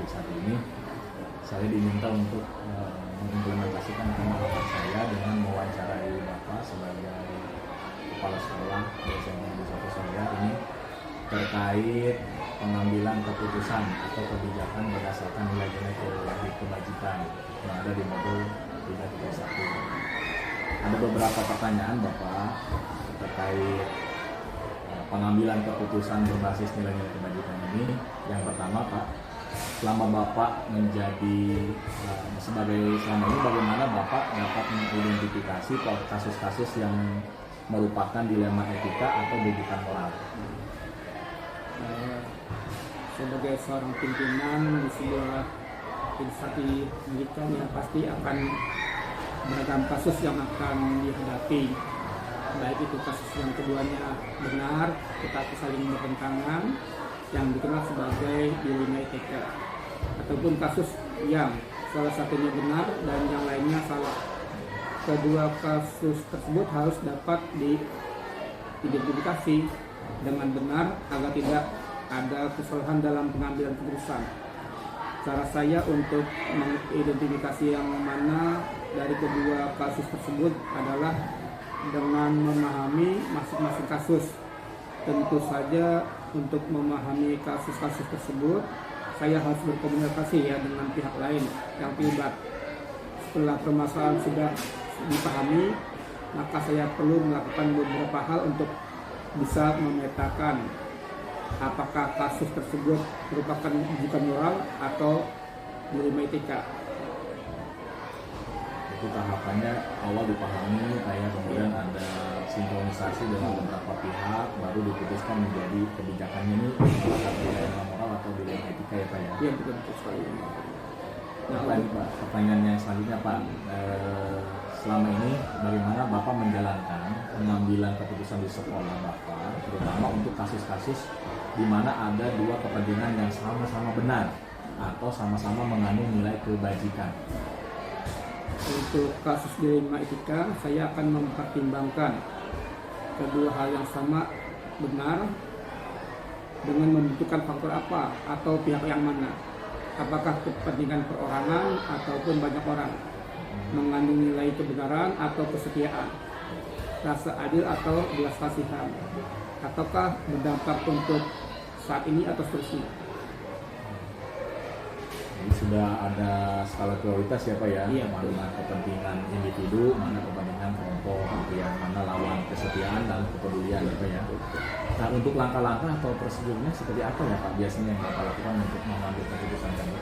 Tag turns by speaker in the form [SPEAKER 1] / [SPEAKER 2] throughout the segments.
[SPEAKER 1] topik satu ini, saya diminta untuk mengimplementasikan pengalaman saya dengan mewawancarai Bapak sebagai kepala sekolah SMP di Sopo saya ini terkait pengambilan keputusan atau kebijakan berdasarkan nilai-nilai kebajikan yang ada di modul 331. Ada beberapa pertanyaan Bapak terkait pengambilan keputusan berbasis nilai-nilai kebajikan ini. Yang pertama Pak, selama Bapak menjadi selama ini bagaimana Bapak dapat mengidentifikasi kasus-kasus yang merupakan dilema etika atau rujukan moral?
[SPEAKER 2] Sebagai seorang pimpinan di sebuah instansi pendidikan yang pasti akan beragam kasus yang akan dihadapi, baik itu kasus yang keduanya benar tetapi saling bertentangan yang dikenal sebagai dilema etika, ataupun kasus yang salah satunya benar dan yang lainnya salah. Kedua kasus tersebut harus dapat diidentifikasi dengan benar agar tidak ada kesalahan dalam pengambilan keputusan. Cara saya untuk mengidentifikasi yang mana dari kedua kasus tersebut adalah dengan memahami masing-masing kasus. Tentu saja untuk memahami kasus-kasus tersebut, saya harus berkomunikasi dengan pihak lain yang terlibat. Setelah permasalahan sudah dipahami, maka saya perlu melakukan beberapa hal untuk bisa memetakan apakah kasus tersebut merupakan rujukan moral atau dilema etika.
[SPEAKER 1] Itu tahapannya awal dipahami, kayak kemudian ada sinkronisasi dengan beberapa pihak, baru diputuskan menjadi kebijakannya ini apakah dilema moral atau dilema etika ya Pak ya?
[SPEAKER 2] Iya betul sekali.
[SPEAKER 1] Nah, Pak, pertanyaannya selanjutnya Pak, selama ini bagaimana Bapak menjalankan pengambilan keputusan di sekolah Bapak, terutama untuk kasus-kasus di mana ada dua kepentingan yang sama-sama benar atau sama-sama mengandung nilai kebajikan?
[SPEAKER 2] Untuk kasus dilema etika, saya akan mempertimbangkan kedua hal yang sama benar dengan membutuhkan faktor apa atau pihak yang mana. Apakah kepentingan perorangan ataupun banyak orang, mengandung nilai kebenaran atau kesetiaan, rasa adil atau belas kasihan, ataukah berdampak untuk saat ini atau seterusnya.
[SPEAKER 1] Jadi sudah ada skala prioritas ya Pak ya,
[SPEAKER 2] iya,
[SPEAKER 1] mana kepentingan individu, mana kepentingan kelompok, yang mana lawan kesetiaan dan kepedulian ya Pak ya. Nah, untuk langkah-langkah atau prosedurnya seperti apa ya Pak biasanya yang Bapak lakukan untuk mengambil keputusan tadi?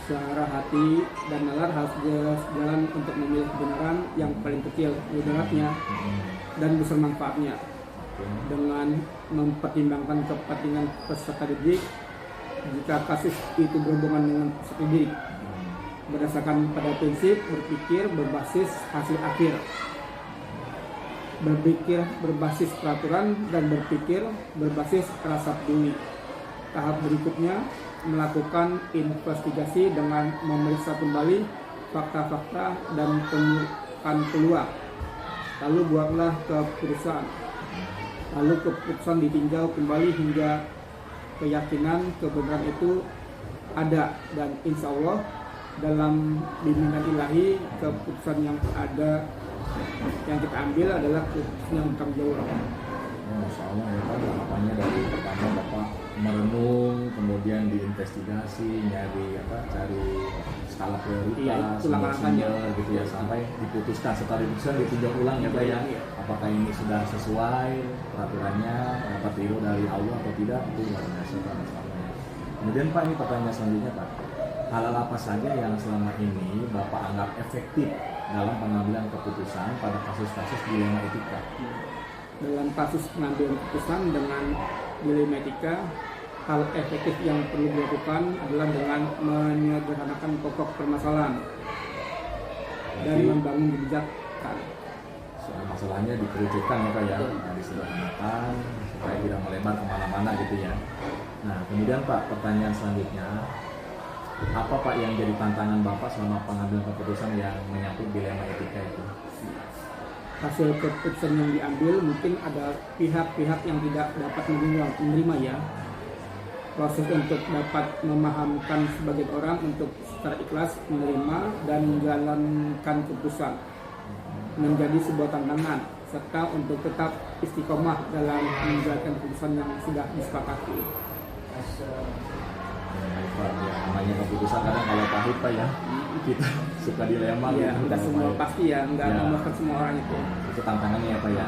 [SPEAKER 2] Secara hati dan nalar harus jalan untuk memilih kebenaran yang paling kecil mudaratnya dan besar manfaatnya, dengan mempertimbangkan kepentingan peserta didik jika kasus itu berhubungan dengan peserta didik, berdasarkan pada prinsip berpikir berbasis hasil akhir, berpikir berbasis peraturan, dan berpikir berbasis rasa peduli. Tahap berikutnya melakukan investigasi dengan memeriksa kembali fakta-fakta dan temukan peluang. Lalu buatlah keputusan. Lalu keputusan ditinjau kembali hingga keyakinan kebenaran itu ada, dan insya Allah dalam bimbingan ilahi keputusan yang ada yang kita ambil adalah keputusan yang bertanggung jawab.
[SPEAKER 1] Masya Allah ya Pak, tahapannya dari pertama Bapak merenung, kemudian diinvestigasi, cari skala prioritas, gitu ya, sampai diputuskan. Setelah diputuskan ditinjau ulang ya Pak ya, apakah ini sudah sesuai peraturannya, dapat ridho dari Allah atau tidak, itu luar biasa Pak. Kemudian Pak, ini pertanyaan selanjutnya Pak, hal apa saja yang selama ini Bapak anggap efektif dalam pengambilan keputusan pada kasus-kasus dilema etika?
[SPEAKER 2] Dalam kasus pengambilan keputusan dengan dilema etika, hal efektif yang perlu dilakukan adalah dengan menyederhanakan pokok permasalahan dan membangun kebijakan.
[SPEAKER 1] Masalahnya dikerucutkan ya Pak ya, disederhanakan supaya tidak melebar kemana-mana gitu ya. Nah kemudian Pak, pertanyaan selanjutnya, apa Pak yang jadi tantangan Bapak selama pengambilan keputusan yang menyangkut dilema etika itu?
[SPEAKER 2] Hasil keputusan yang diambil mungkin ada pihak-pihak yang tidak dapat menerima ya. proses untuk dapat memahamkan sebagian orang untuk secara ikhlas menerima dan menjalankan keputusan menjadi sebuah tantangan, serta untuk tetap istiqomah dalam menjalankan keputusan yang sudah disepakati.
[SPEAKER 1] Pak, ya, namanya keputusan kadang kalau pahit Pak ya, kita suka dilema
[SPEAKER 2] Ya,
[SPEAKER 1] gitu.
[SPEAKER 2] nggak semua
[SPEAKER 1] Pahit.
[SPEAKER 2] pasti ya, nggak
[SPEAKER 1] Ya.
[SPEAKER 2] memuaskan semua orang itu.
[SPEAKER 1] Itu tantangannya ya Pak ya.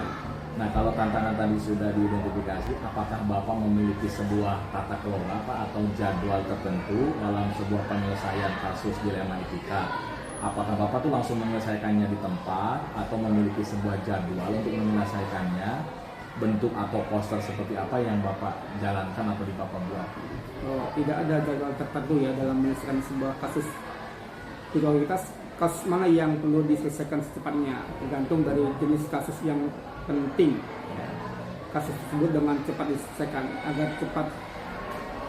[SPEAKER 1] Nah kalau tantangan tadi sudah diidentifikasi, apakah Bapak memiliki sebuah tata kelola Pak atau jadwal tertentu dalam sebuah penyelesaian kasus dilema etika? Apakah Bapak tuh langsung menyelesaikannya di tempat atau memiliki sebuah jadwal untuk menyelesaikannya? Bentuk atau poster seperti apa yang Bapak jalankan atau di Bapak buat?
[SPEAKER 2] Oh, tidak ada jadwal tertentu ya dalam menyelesaikan sebuah kasus. Prioritas kasus mana yang perlu diselesaikan secepatnya tergantung dari jenis kasus yang penting. Kasus tersebut dengan cepat diselesaikan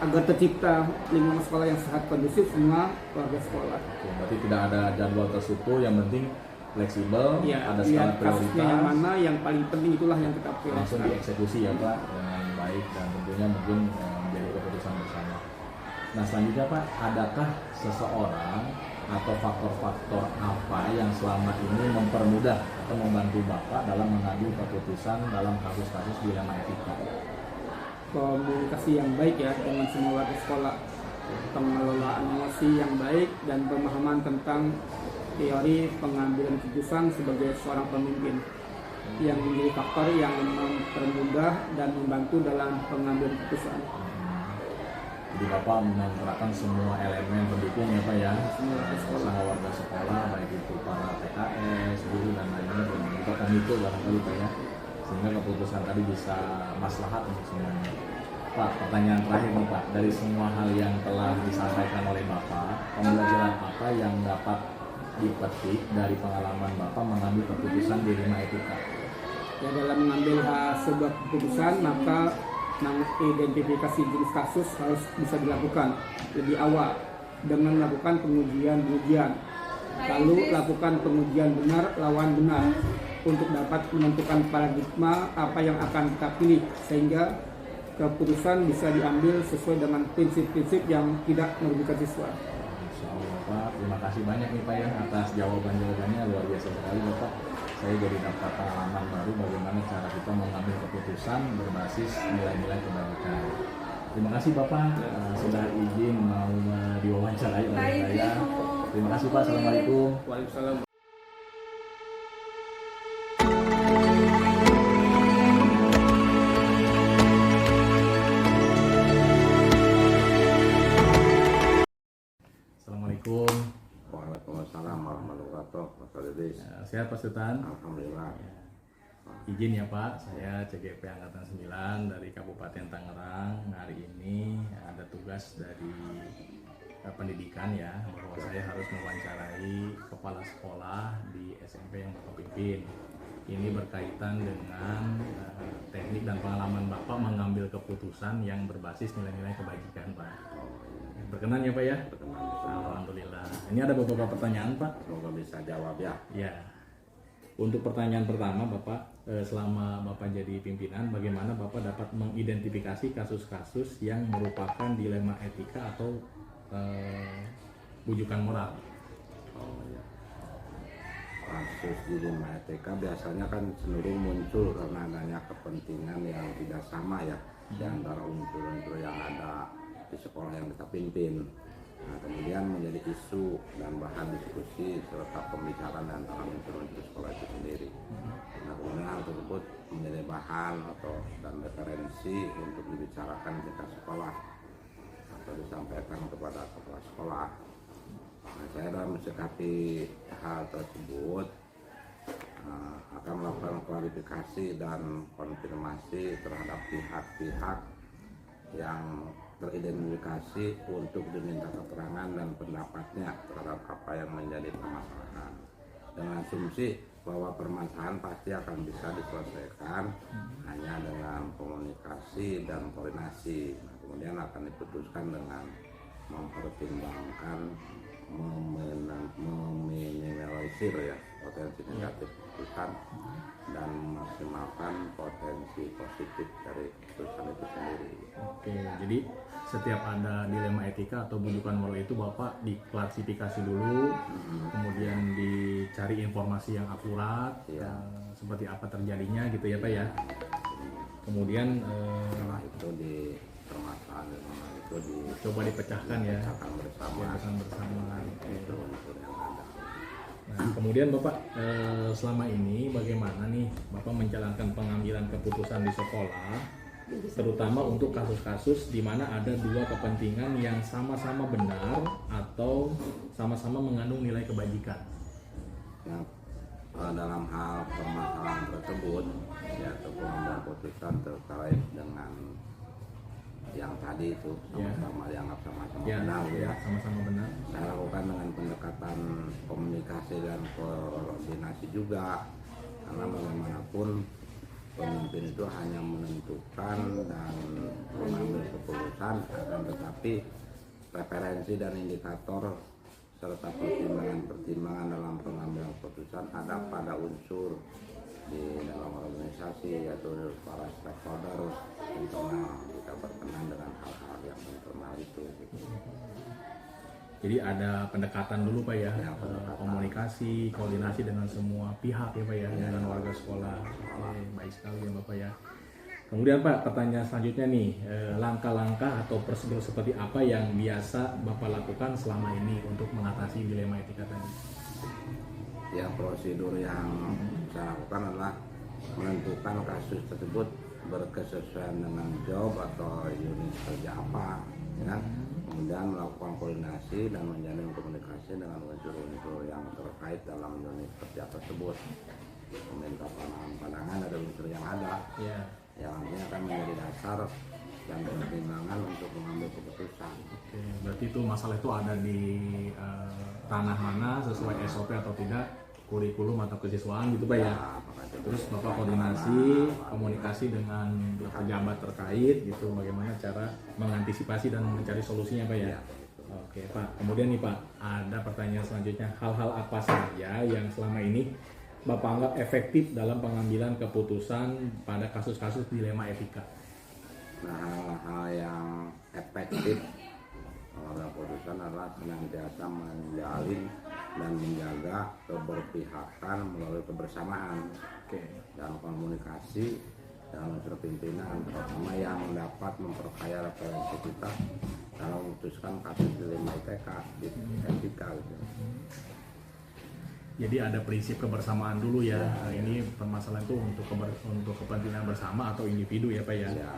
[SPEAKER 2] agar tercipta lingkungan sekolah yang sehat kondusif semua keluarga sekolah.
[SPEAKER 1] Oke, berarti tidak ada jadwal terstruktur, yang penting fleksibel,
[SPEAKER 2] Ya,
[SPEAKER 1] ada skala
[SPEAKER 2] lihat kasusnya yang
[SPEAKER 1] prioritas,
[SPEAKER 2] mana yang paling penting itulah yang kita
[SPEAKER 1] langsung
[SPEAKER 2] prioritaskan.
[SPEAKER 1] dieksekusi ya Pak dengan baik dan tentunya mungkin menjadi keputusan bersama. Nah selanjutnya Pak, adakah seseorang atau faktor-faktor apa yang selama ini mempermudah atau membantu Bapak dalam mengambil keputusan dalam kasus-kasus dilema etika?
[SPEAKER 2] Komunikasi yang baik ya dengan semua warga sekolah, pengelolaan emosi yang baik dan pemahaman tentang teori pengambilan keputusan sebagai seorang pemimpin yang menjadi faktor yang mempermudah dan membantu dalam pengambilan keputusan.
[SPEAKER 1] Jadi Bapak menggerakkan semua elemen pendukung ya Pak ya,
[SPEAKER 2] Semua warga sekolah.
[SPEAKER 1] sama warga sekolah, baik itu para PKS, guru dan lainnya, dan juga komite barangkali Pak ya, sehingga keputusan tadi bisa maslahat untuk semuanya. Pak, pertanyaan terakhir nih Pak, dari semua hal yang telah disampaikan oleh Bapak, pembelajaran apa yang dapat dipetik dari pengalaman Bapak mengambil keputusan dilema etika?
[SPEAKER 2] Ya, dalam mengambil sebuah keputusan maka mengidentifikasi jenis kasus harus bisa dilakukan lebih awal dengan melakukan pengujian, lalu lakukan pengujian benar lawan benar untuk dapat menentukan paradigma apa yang akan kita pilih sehingga keputusan bisa diambil sesuai dengan prinsip-prinsip yang tidak merugikan siswa.
[SPEAKER 1] Insya Allah Pak, terima kasih banyak nih Pak ya atas jawaban-jawabannya, luar biasa sekali Bapak. Saya jadi dapat pengalaman baru bagaimana cara kita mengambil keputusan berbasis nilai-nilai kebajikan. Terima kasih Bapak sudah izin mau diwawancarai oleh saya. Terima kasih Pak, Assalamualaikum.
[SPEAKER 2] Waalaikumsalam.
[SPEAKER 1] Assalamualaikum.
[SPEAKER 3] Waalaikumsalam warahmatullahi wabarakatuh. Pak Dedis.
[SPEAKER 1] Sehat Pak Sultan?
[SPEAKER 3] Alhamdulillah.
[SPEAKER 1] Izin ya Pak, saya CGP Angkatan 9 dari Kabupaten Tangerang. Hari ini ada tugas dari pendidikan ya, bahwa saya harus mewawancarai kepala sekolah di SMP yang Bapak pimpin. Ini berkaitan dengan teknik dan pengalaman Bapak mengambil keputusan yang berbasis nilai-nilai kebajikan Pak. Berkenan ya Pak ya? Alhamdulillah. Ini ada beberapa pertanyaan Pak.
[SPEAKER 3] Semoga bisa jawab ya.
[SPEAKER 1] Ya. Untuk pertanyaan pertama Bapak, selama Bapak jadi pimpinan, bagaimana Bapak dapat mengidentifikasi kasus-kasus yang merupakan dilema etika atau bujukan moral?
[SPEAKER 3] Oh ya. Kasus dilema etika biasanya kan cenderung muncul karena adanya kepentingan yang tidak sama ya di antara unsur-unsur yang ada di sekolah yang kita pimpin. Nah, kemudian menjadi isu dan bahan diskusi serta pembicaraan antara unsur-unsur sekolah itu sendiri. Nah, kemudian hal tersebut menjadi bahan dan referensi untuk dibicarakan di tingkat sekolah atau disampaikan kepada kepala sekolah. Nah, saya dalam mensikapi hal tersebut akan melakukan klarifikasi dan konfirmasi terhadap pihak-pihak yang teridentifikasi untuk diminta keterangan dan pendapatnya terhadap apa yang menjadi permasalahan, dengan asumsi bahwa permasalahan pasti akan bisa diselesaikan hanya dengan komunikasi dan koordinasi. Nah, kemudian akan diputuskan dengan mempertimbangkan meminimalisir ya potensi negatif keputusan dan memaksimalkan potensi positif dari keputusan itu sendiri.
[SPEAKER 1] Oke, jadi setiap ada dilema etika atau bujukan moral itu Bapak diklasifikasi dulu, kemudian dicari informasi yang akurat,
[SPEAKER 3] Iya.
[SPEAKER 1] seperti apa terjadinya gitu ya Pak ya. Kemudian
[SPEAKER 3] Setelah itu di permasalahan itu
[SPEAKER 1] coba dipecahkan ya,
[SPEAKER 3] dipecahkan bersama
[SPEAKER 1] bersama.
[SPEAKER 3] itu unsur yang ada.
[SPEAKER 1] Nah, kemudian Bapak selama ini bagaimana nih Bapak menjalankan pengambilan keputusan di sekolah, terutama untuk kasus-kasus di mana ada dua kepentingan yang sama-sama benar atau sama-sama mengandung nilai kebajikan.
[SPEAKER 3] Nah, dalam hal permasalahan tersebut yaitu pengambilan keputusan terkait dengan yang tadi itu sama-sama dianggap sama-sama benar ya.
[SPEAKER 1] Sama-sama benar.
[SPEAKER 3] Saya lakukan dengan pendekatan komunikasi dan koordinasi juga, karena bagaimanapun pemimpin itu hanya menentukan dan mengambil keputusan, akan tetapi referensi dan indikator serta pertimbangan dalam pengambilan keputusan ada pada unsur di dalam organisasi, yaitu para stakeholder internal. Kita berkenan dengan hal-hal yang internal itu gitu.
[SPEAKER 1] Jadi ada pendekatan dulu Pak ya,
[SPEAKER 3] Ya, pendekatan.
[SPEAKER 1] komunikasi, koordinasi dengan semua pihak ya Pak ya, dengan warga sekolah. Oke, baik sekali ya Bapak ya. Kemudian Pak, pertanyaan selanjutnya nih, langkah-langkah atau prosedur seperti apa yang biasa Bapak lakukan selama ini untuk mengatasi dilema etika tadi?
[SPEAKER 3] Ya, prosedur yang saya lakukan adalah menentukan kasus tersebut berkesesuaian dengan job atau unit kerja apa, ya. Kemudian melakukan koordinasi dan menjalin komunikasi dengan unsur-unsur yang terkait dalam unit kerja tersebut, meminta pandangan dari unsur yang ada, yang nantinya akan menjadi dasar dan pertimbangan untuk mengambil keputusan.
[SPEAKER 1] Oke, berarti itu masalah itu ada di ranah mana, sesuai SOP atau tidak, kurikulum atau kesiswaan gitu Pak ya. Terus Bapak koordinasi, komunikasi dengan pejabat terkait gitu, bagaimana cara mengantisipasi dan mencari solusinya Pak ya. Oke Pak, kemudian nih Pak, ada pertanyaan selanjutnya, hal-hal apa saja yang selama ini Bapak anggap efektif dalam pengambilan keputusan pada kasus-kasus dilema etika?
[SPEAKER 3] Nah, hal-hal yang efektif pengambilan keputusan adalah senantiasa menjalin dan menjaga keberpihakan melalui kebersamaan dan komunikasi dengan unsur pimpinan, terutama yang dapat memperkaya referensi kita dalam memutuskan kasus dilema etika gitu.
[SPEAKER 1] Jadi ada prinsip kebersamaan dulu ya. Ini permasalahan itu untuk kepentingan bersama atau individu ya Pak ya.
[SPEAKER 3] Ya,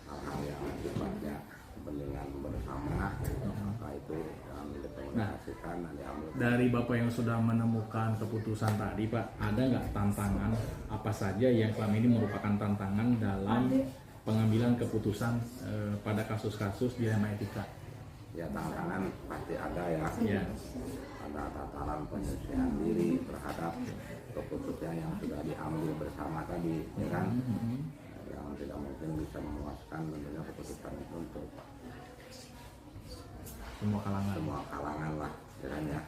[SPEAKER 3] hal-hal yang sifatnya kepentingan bersama, maka itu yang dikomunikasikan dan diambil.
[SPEAKER 1] Dari Bapak yang sudah menemukan keputusan tadi Pak, ada nggak tantangan apa saja yang selama ini merupakan tantangan dalam pengambilan keputusan pada kasus-kasus dilema etika?
[SPEAKER 3] Ya, tantangan pasti ada ya.
[SPEAKER 1] Ya.
[SPEAKER 3] Ada tataran penyesuaian diri terhadap keputusan yang sudah diambil bersama tadi, ya kan? Yang tidak mungkin bisa memuaskan tentunya keputusan itu untuk
[SPEAKER 1] Semua
[SPEAKER 3] kalangan lah, kiranya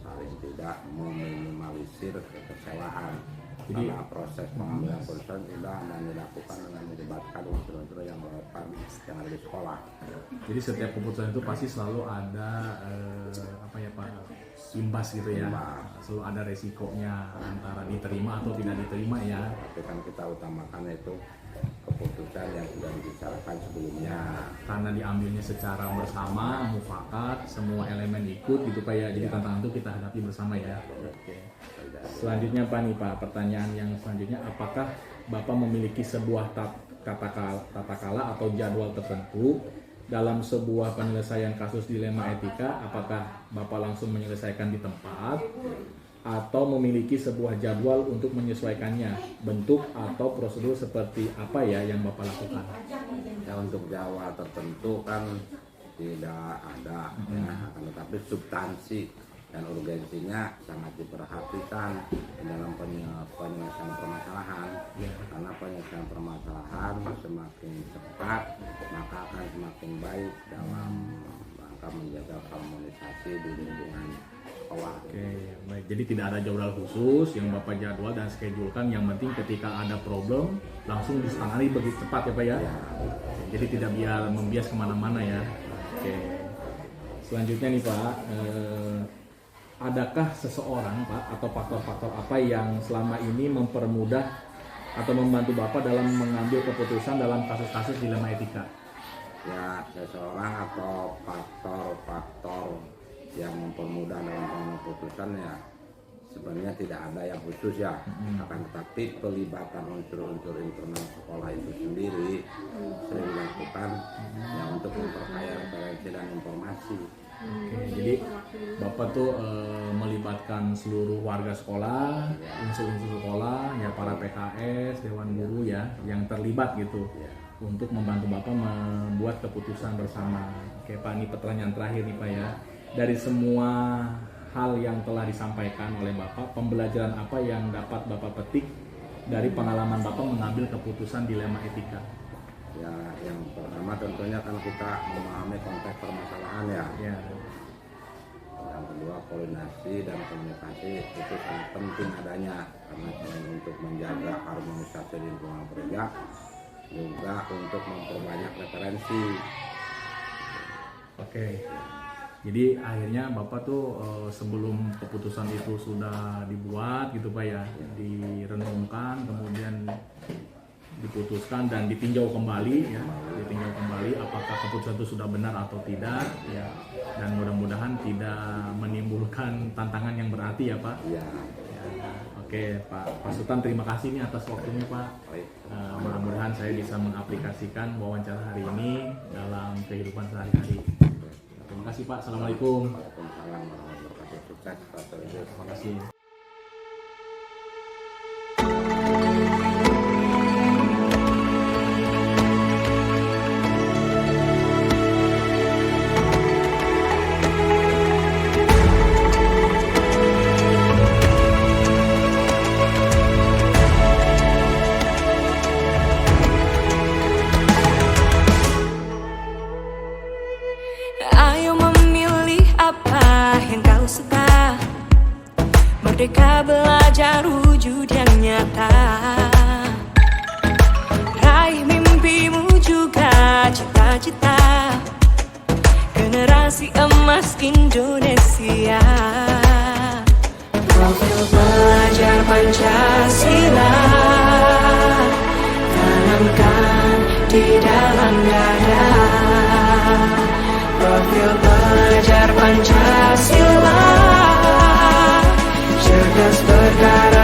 [SPEAKER 3] saling tidak meminimalisir kekecewaan.
[SPEAKER 1] Jadi,
[SPEAKER 3] karena proses pengambilan keputusan sudah dan dilakukan dengan melibatkan unsur-unsur yang relevan yang ada di sekolah.
[SPEAKER 1] Jadi setiap keputusan itu pasti selalu ada imbas gitu ya. Selalu ada resikonya antara diterima atau tidak diterima ya.
[SPEAKER 3] Tapi kan kita utamakan itu keputusan yang sudah dibicarakan sebelumnya.
[SPEAKER 1] Karena diambilnya secara bersama, mufakat, semua elemen ikut gitu Pak ya. Jadi tantangan itu kita hadapi bersama ya. Oke. Selanjutnya Pak nih Pak, pertanyaan yang selanjutnya, apakah Bapak memiliki sebuah tata kala atau jadwal tertentu dalam sebuah penyelesaian kasus dilema etika? Apakah Bapak langsung menyelesaikan di tempat atau memiliki sebuah jadwal untuk menyesuaikannya? Bentuk atau prosedur seperti apa ya yang Bapak lakukan?
[SPEAKER 3] Ya, untuk jadwal tertentu kan tidak ada, ya, akan tetapi substansi dan urgensinya sangat diperhatikan dalam penyelesaian permasalahan. Karena penyelesaian permasalahan semakin cepat maka akan semakin baik dalam rangka menjaga harmonisasi komunikasi di lingkungan sekolah.
[SPEAKER 1] Oke, baik. Jadi tidak ada jadwal khusus yang Bapak jadwal dan schedulekan. Yang penting ketika ada problem langsung ditangani begitu cepat ya Pak ya.
[SPEAKER 3] Ya,
[SPEAKER 1] Jadi tidak biar membias kemana-mana ya. Oke. Selanjutnya nih Pak, adakah seseorang Pak atau faktor-faktor apa yang selama ini mempermudah atau membantu Bapak dalam mengambil keputusan dalam kasus-kasus dilema etika?
[SPEAKER 3] ya seseorang atau faktor-faktor yang mempermudah dalam pengambilan keputusan ya sebenarnya tidak ada yang khusus ya, akan tetapi pelibatan unsur-unsur internal sekolah itu sendiri sering dilakukan ya untuk memperkaya referensi dan informasi.
[SPEAKER 1] Oke, jadi Bapak tuh melibatkan seluruh warga sekolah, unsur-unsur sekolah, ya para PKS, Dewan Guru ya, yang terlibat gitu, untuk membantu Bapak membuat keputusan bersama. Oke Pak, ini pertanyaan terakhir nih Pak ya, dari semua hal yang telah disampaikan oleh Bapak, pembelajaran apa yang dapat Bapak petik dari pengalaman Bapak mengambil keputusan dilema etika?
[SPEAKER 3] Ya, yang pertama tentunya kan kita memahami konteks permasalahan ya.
[SPEAKER 1] Ya.
[SPEAKER 3] Yang kedua koordinasi dan komunikasi itu sangat penting adanya karena selain untuk menjaga harmonisasi lingkungan kerja juga untuk memperbanyak referensi.
[SPEAKER 1] Oke. Jadi akhirnya Bapak tuh sebelum keputusan itu sudah dibuat gitu Pak ya, direnungkan kemudian diputuskan dan ditinjau kembali ya, ditinjau kembali apakah keputusan itu sudah benar atau tidak ya, dan mudah-mudahan tidak menimbulkan tantangan yang berarti ya Pak.
[SPEAKER 3] Ya,
[SPEAKER 1] Ya, oke Pak Sultan, terima kasih nih atas waktunya Pak.
[SPEAKER 3] baik.
[SPEAKER 1] Mudah-mudahan saya bisa mengaplikasikan wawancara hari ini dalam kehidupan sehari-hari. Terima kasih Pak. Assalamualaikum.
[SPEAKER 3] Waalaikumsalam warahmatullahi wabarakatuh. Sukses Pak Terjun.
[SPEAKER 1] Terima kasih.
[SPEAKER 4] Ayo memilih apa yang kau suka. Merdeka belajar wujud yang nyata. Raih mimpimu juga cita-cita. Generasi emas Indonesia. Profil pelajar Pancasila tanamkan di dalam dada. Profil pelajar Pancasila cerdas berkarya.